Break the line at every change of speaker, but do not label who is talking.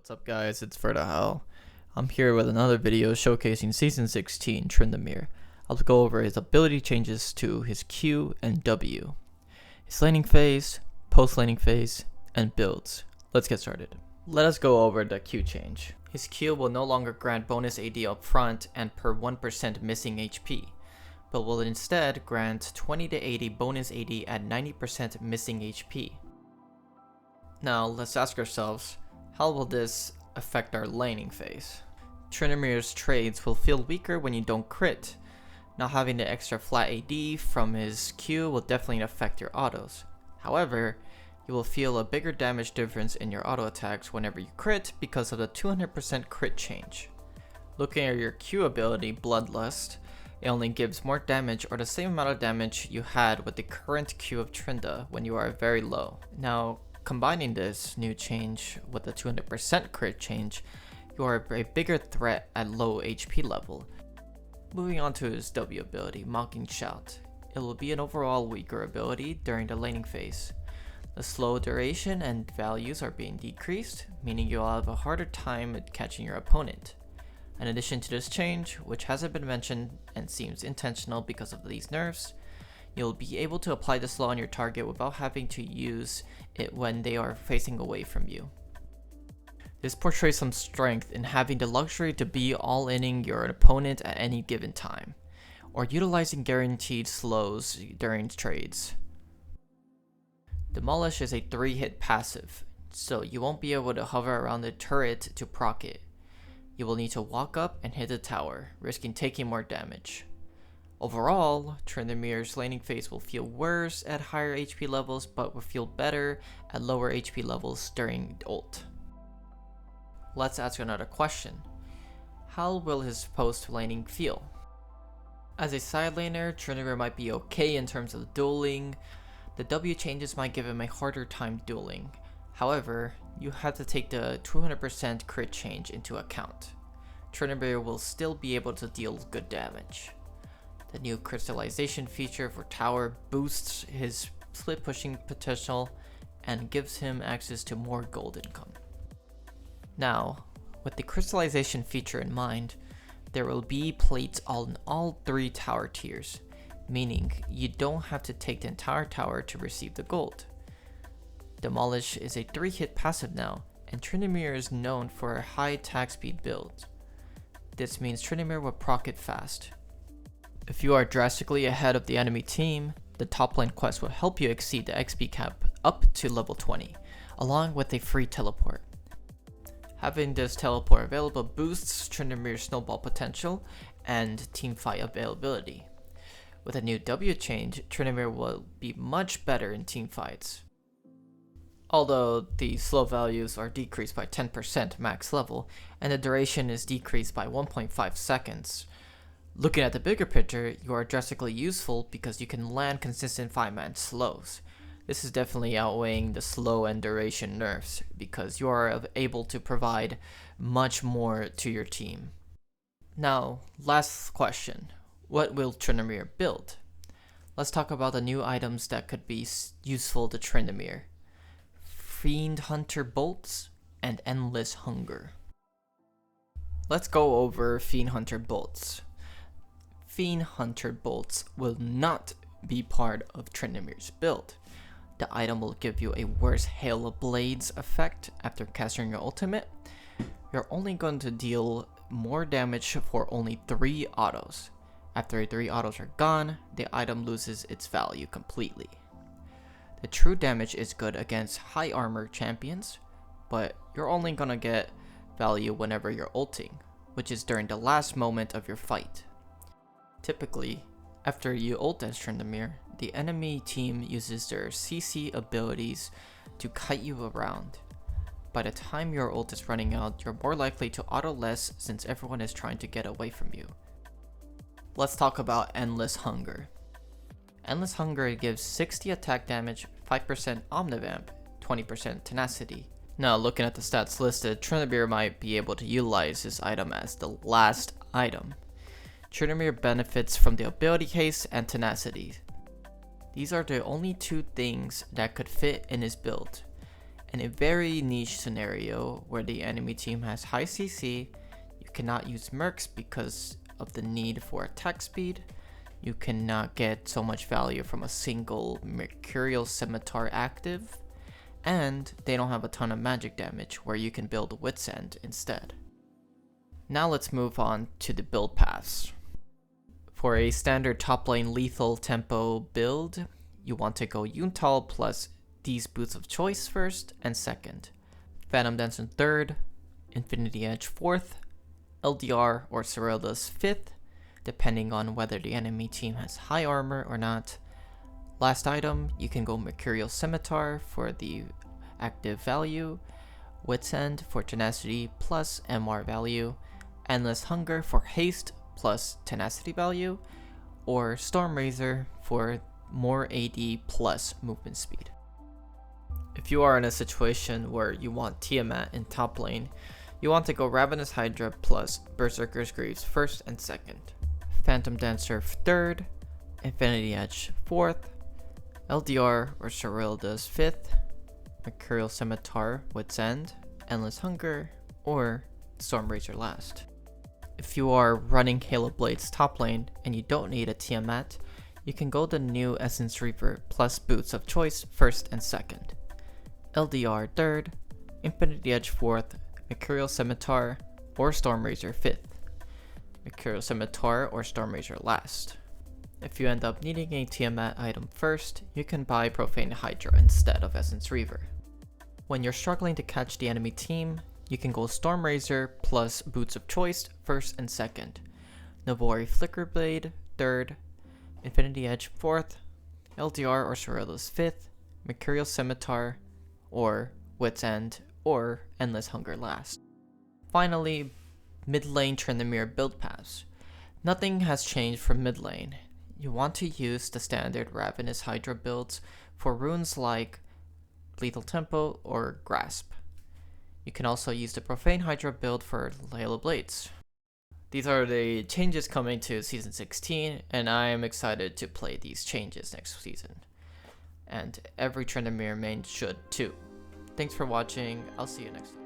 What's up guys, it's Hell. I'm here with another video showcasing Season 16 Tryndamere. I'll go over his ability changes to his Q and W, his laning phase, post-laning phase, and builds. Let's get started. Let us go over the Q change. His Q will no longer grant bonus AD up front and per 1% missing HP, but will instead grant 20 to 80 bonus AD at 90% missing HP. Now let's ask ourselves, how will this affect our laning phase? Tryndamere's trades will feel weaker when you don't crit. Not having the extra flat AD from his Q will definitely affect your autos. However, you will feel a bigger damage difference in your auto attacks whenever you crit because of the 200% crit change. Looking at your Q ability, Bloodlust, it only gives more damage or the same amount of damage you had with the current Q of Trynda when you are very low. Now, combining this new change with the 200% crit change, you are a bigger threat at low HP level. Moving on to his W ability, Mocking Shout. It will be an overall weaker ability during the laning phase. The slow duration and values are being decreased, meaning you'll have a harder time at catching your opponent. In addition to this change, which hasn't been mentioned and seems intentional because of these nerfs, you'll be able to apply the slow on your target without having to use it when they are facing away from you. This portrays some strength in having the luxury to be all-inning your opponent at any given time, or utilizing guaranteed slows during trades. Demolish is a 3-hit passive, so you won't be able to hover around the turret to proc it. You will need to walk up and hit the tower, risking taking more damage. Overall, Tryndamere's laning phase will feel worse at higher HP levels, but will feel better at lower HP levels during ult. Let's ask another question. How will his post-laning feel? As a side laner, Tryndamere might be okay in terms of dueling. The W changes might give him a harder time dueling. However, you have to take the 200% crit change into account. Tryndamere will still be able to deal good damage. The new crystallization feature for tower boosts his split pushing potential and gives him access to more gold income. Now, with the crystallization feature in mind, there will be plates on all 3 tower tiers, meaning you don't have to take the entire tower to receive the gold. Demolish is a 3-hit passive now, and Tryndamere is known for a high attack speed build. This means Tryndamere will proc it fast. If you are drastically ahead of the enemy team, the top lane quest will help you exceed the XP cap up to level 20, along with a free teleport. Having this teleport available boosts Tryndamere's snowball potential and teamfight availability. With a new W change, Tryndamere will be much better in teamfights. Although the slow values are decreased by 10% max level, and the duration is decreased by 1.5 seconds. Looking at the bigger picture, you are drastically useful because you can land consistent 5-man slows. This is definitely outweighing the slow and duration nerfs because you are able to provide much more to your team. Now, last question. What will Tryndamere build? Let's talk about the new items that could be useful to Tryndamere. Fiend Hunter Bolts and Endless Hunger. Let's go over Fiend Hunter Bolts. Fiend Hunter Bolts will not be part of Tryndamere's build. The item will give you a worse Hail of Blades effect after casting your ultimate. You're only going to deal more damage for only 3 autos. After 3 autos are gone, the item loses its value completely. The true damage is good against high armor champions, but you're only gonna get value whenever you're ulting, which is during the last moment of your fight. Typically, after you ult as Tryndamere, the enemy team uses their CC abilities to kite you around. By the time your ult is running out, you're more likely to auto less since everyone is trying to get away from you. Let's talk about Endless Hunger. Endless Hunger gives 60 attack damage, 5% Omnivamp, 20% Tenacity. Now looking at the stats listed, Tryndamere might be able to utilize this item as the last item. Tryndamere benefits from the ability haste and tenacity. These are the only 2 things that could fit in his build, In a very niche scenario where the enemy team has high CC, you cannot use mercs because of the need for attack speed. You cannot get so much value from a single Mercurial Scimitar active, and they don't have a ton of magic damage where you can build Wit's End instead. Now let's move on to the build paths. For a standard top lane lethal tempo build, you want to go Yuntal plus these boots of choice first and second, Phantom Dance in third, Infinity Edge fourth, LDR or Serylda's fifth, depending on whether the enemy team has high armor or not. Last item, you can go Mercurial Scimitar for the active value, Wit's End for tenacity plus MR value, Endless Hunger for haste plus tenacity value, or Stormrazor for more AD plus movement speed. If you are in a situation where you want Tiamat in top lane, you want to go Ravenous Hydra plus Berserker's Greaves first and second, Phantom Dancer third, Infinity Edge fourth, LDR or Serylda's fifth, Mercurial Scimitar, Wit's End, Endless Hunger, or Stormrazor last. If you are running Halo Blades top lane and you don't need a Tiamat, you can go the new Essence Reaper plus boots of choice first and second, LDR third, Infinity Edge fourth, Mercurial Scimitar or Stormrazor fifth, Mercurial Scimitar or Stormrazor last. If you end up needing a Tiamat item first, you can buy Profane Hydra instead of Essence Reaver. When you're struggling to catch the enemy team, you can go Stormrazor plus boots of choice first and second, Navori Flickerblade third, Infinity Edge fourth, LDR or Serylda's fifth, Mercurial Scimitar or Wit's End or Endless Hunger last. Finally, mid lane Tryndamere build paths. Nothing has changed for mid lane. You want to use the standard Ravenous Hydra builds for runes like Lethal Tempo or Grasp. You can also use the Profane Hydra build for Halo Blades. These are the changes coming to Season 16, and I am excited to play these changes next season. And every Tryndamere main should too. Thanks for watching, I'll see you next time.